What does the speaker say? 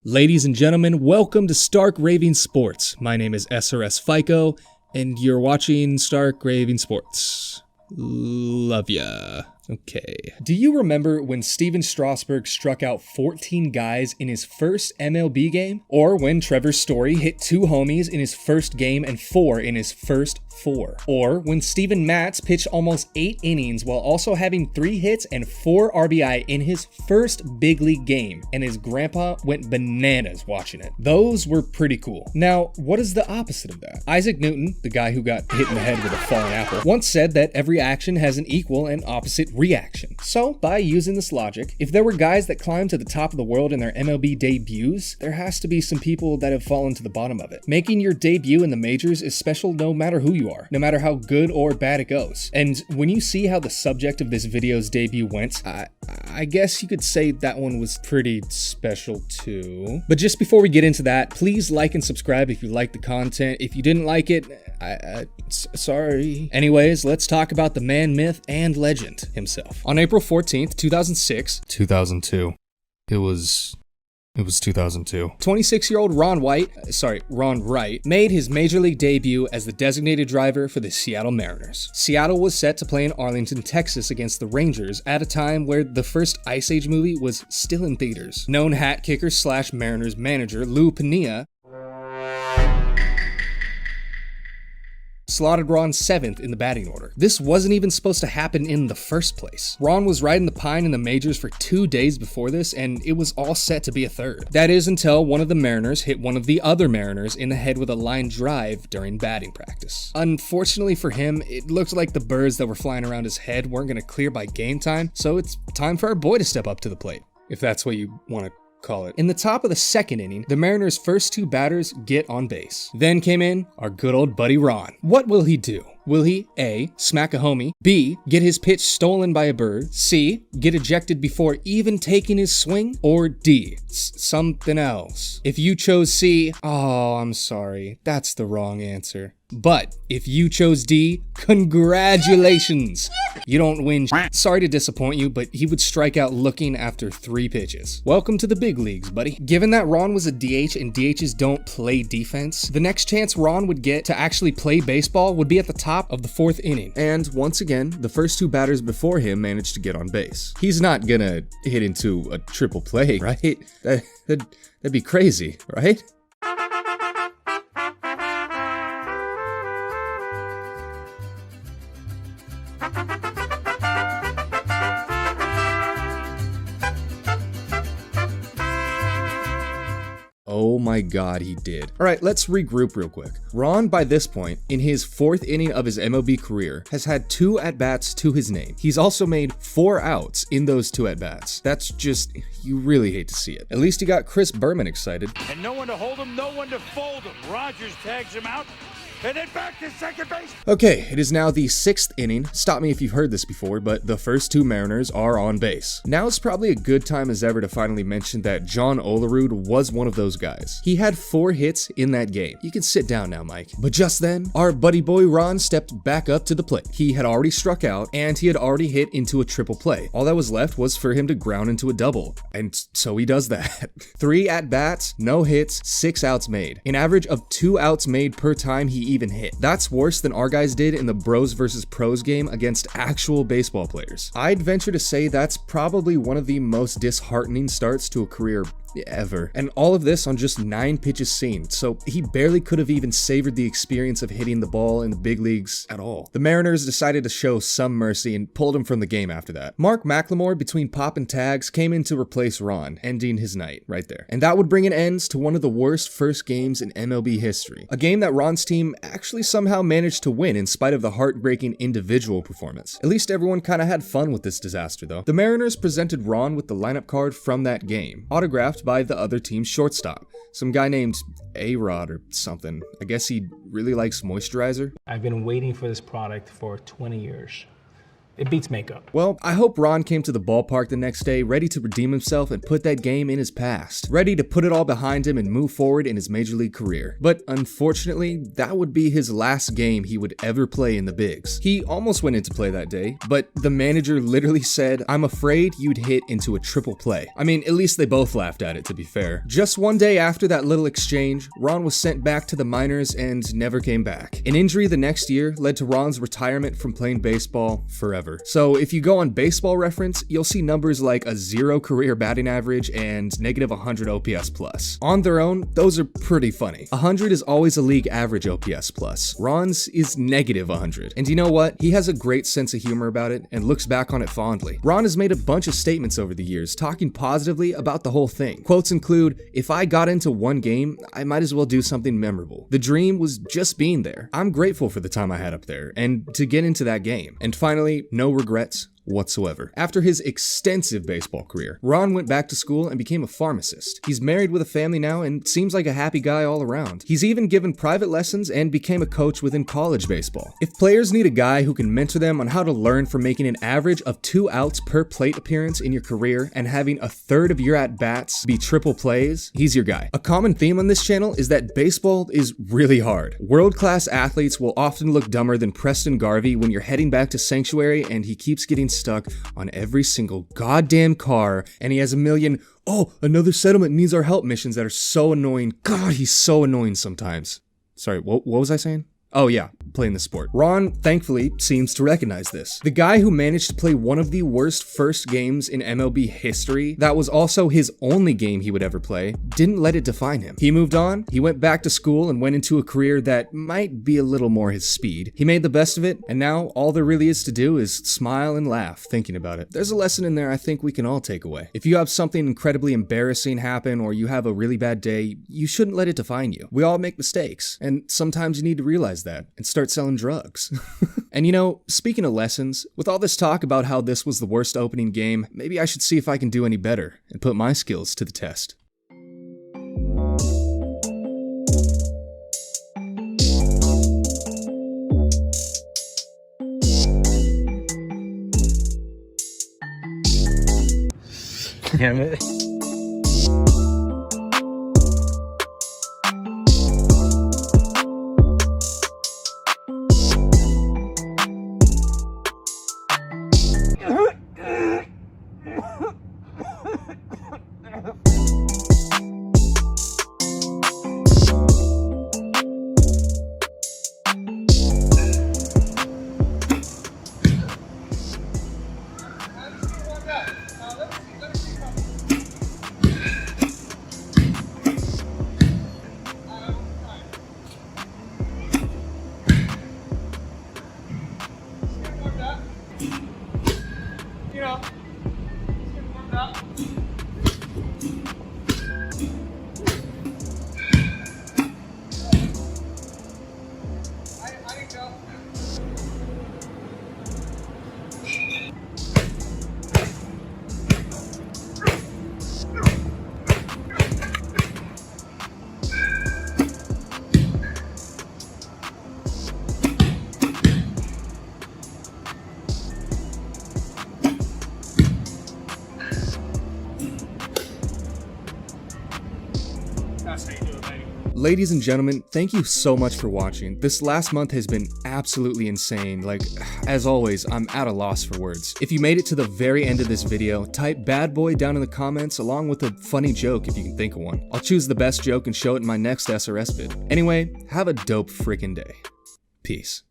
Ladies and gentlemen, welcome to Stark Raving Sports. My name is SRS Fico, and you're watching Stark Raving Sports. Love ya. Okay. Do you remember when Steven Strasburg struck out 14 guys in his first MLB game? Or when Trevor Story hit 2 homies in his first game and 4 in his first 4? Or when Steven Matz pitched almost 8 innings while also having 3 hits and 4 RBI in his first big league game, and his grandpa went bananas watching it? Those were pretty cool. Now, what is the opposite of that? Isaac Newton, the guy who got hit in the head with a falling apple, once said that every action has an equal and opposite reaction. So, by using this logic, if there were guys that climbed to the top of the world in their MLB debuts, there has to be some people that have fallen to the bottom of it. Making your debut in the majors is special no matter who you are, no matter how good or bad it goes. And when you see how the subject of this video's debut went, I guess you could say that one was pretty special too. But just before we get into that, please like and subscribe if you like the content. If you didn't like it, sorry. Anyways, let's talk about the man, myth, and legend himself. On April 14th, 2002. It was 2002. 26-year-old Ron Wright made his major league debut as the designated driver for the Seattle Mariners. Seattle was set to play in Arlington, Texas against the Rangers at a time where the first Ice Age movie was still in theaters. Known hat kicker / Mariners manager Lou Piniella slotted Ron 7th in the batting order. This wasn't even supposed to happen in the first place. Ron was riding the pine in the majors for 2 days before this, and it was all set to be a third. That is until one of the Mariners hit one of the other Mariners in the head with a line drive during batting practice. Unfortunately for him, it looked like the birds that were flying around his head weren't going to clear by game time, so it's time for our boy to step up to the plate, if that's what you want to call it. In the top of the second inning, the Mariners' first 2 batters get on base. Then came in our good old buddy Ron. What will he do? Will he A, smack a homie, B, get his pitch stolen by a bird, C, get ejected before even taking his swing, or D, something else? If you chose C, oh, I'm sorry, that's the wrong answer. But if you chose D, congratulations! You don't win. Sorry to disappoint you, but he would strike out looking after 3 pitches. Welcome to the big leagues, buddy. Given that Ron was a DH and DHs don't play defense, the next chance Ron would get to actually play baseball would be at the top of the 4th inning. And once again, the first 2 batters before him managed to get on base. He's not gonna hit into a triple play, right? That'd be crazy, right? Oh my god, he did. Alright, let's regroup real quick. Ron, by this point, in his 4th inning of his MLB career, has had 2 at-bats to his name. He's also made 4 outs in those 2 at-bats. That's just, you really hate to see it. At least he got Chris Berman excited. And no one to hold him, no one to fold him. Rogers tags him out. And then back to second base. Okay, it is now the 6th inning. Stop me if you've heard this before, but the first 2 Mariners are on base. Now is probably a good time as ever to finally mention that John Olerud was one of those guys. He had 4 hits in that game. You can sit down now, Mike. But just then, our buddy boy Ron stepped back up to the plate. He had already struck out, and he had already hit into a triple play. All that was left was for him to ground into a double. And so he does that. 3 at-bats, no hits, 6 outs made. An average of 2 outs made per time he even hit. That's worse than our guys did in the bros versus pros game against actual baseball players. I'd venture to say that's probably one of the most disheartening starts to a career ever. And all of this on just 9 pitches seen, so he barely could have even savored the experience of hitting the ball in the big leagues at all. The Mariners decided to show some mercy and pulled him from the game after that. Mark McLemore, between pop and tags, came in to replace Ron, ending his night right there. And that would bring an end to one of the worst first games in MLB history. A game that Ron's team actually somehow managed to win in spite of the heartbreaking individual performance. At least everyone kind of had fun with this disaster though. The Mariners presented Ron with the lineup card from that game, autographed by the other team's shortstop, some guy named A-Rod or something. I guess he really likes moisturizer. I've been waiting for this product for 20 years. It beats makeup. Well, I hope Ron came to the ballpark the next day ready to redeem himself and put that game in his past, ready to put it all behind him and move forward in his major league career. But unfortunately, that would be his last game he would ever play in the bigs. He almost went into play that day, but the manager literally said, "I'm afraid you'd hit into a triple play." I mean, at least they both laughed at it, to be fair. Just one day after that little exchange, Ron was sent back to the minors and never came back. An injury the next year led to Ron's retirement from playing baseball forever. So if you go on Baseball Reference, you'll see numbers like a 0 career batting average and negative 100 OPS plus. On their own, those are pretty funny. 100 is always a league average OPS plus. Ron's is negative 100. And you know what? He has a great sense of humor about it and looks back on it fondly. Ron has made a bunch of statements over the years talking positively about the whole thing. Quotes include, "If I got into one game, I might as well do something memorable. The dream was just being there. I'm grateful for the time I had up there and to get into that game." And finally, no regrets whatsoever. After his extensive baseball career, Ron went back to school and became a pharmacist. He's married with a family now and seems like a happy guy all around. He's even given private lessons and became a coach within college baseball. If players need a guy who can mentor them on how to learn from making an average of 2 outs per plate appearance in your career and having a third of your at-bats be triple plays, he's your guy. A common theme on this channel is that baseball is really hard. World-class athletes will often look dumber than Preston Garvey when you're heading back to Sanctuary and he keeps getting stuck on every single goddamn car and he has a million, "Oh, another settlement needs our help" missions that are so annoying. God, he's so annoying sometimes. Sorry, what was I saying? Oh yeah, playing the sport. Ron, thankfully, seems to recognize this. The guy who managed to play one of the worst first games in MLB history, that was also his only game he would ever play, didn't let it define him. He moved on, he went back to school and went into a career that might be a little more his speed. He made the best of it, and now all there really is to do is smile and laugh thinking about it. There's a lesson in there I think we can all take away. If you have something incredibly embarrassing happen or you have a really bad day, you shouldn't let it define you. We all make mistakes, and sometimes you need to realize that and start selling drugs. And you know, speaking of lessons, with all this talk about how this was the worst opening game, maybe I should see if I can do any better and put my skills to the test. Damn it. Ladies and gentlemen, thank you so much for watching. This last month has been absolutely insane. Like, as always, I'm at a loss for words. If you made it to the very end of this video, type bad boy down in the comments along with a funny joke if you can think of one. I'll choose the best joke and show it in my next SRS vid. Anyway, have a dope freaking day. Peace.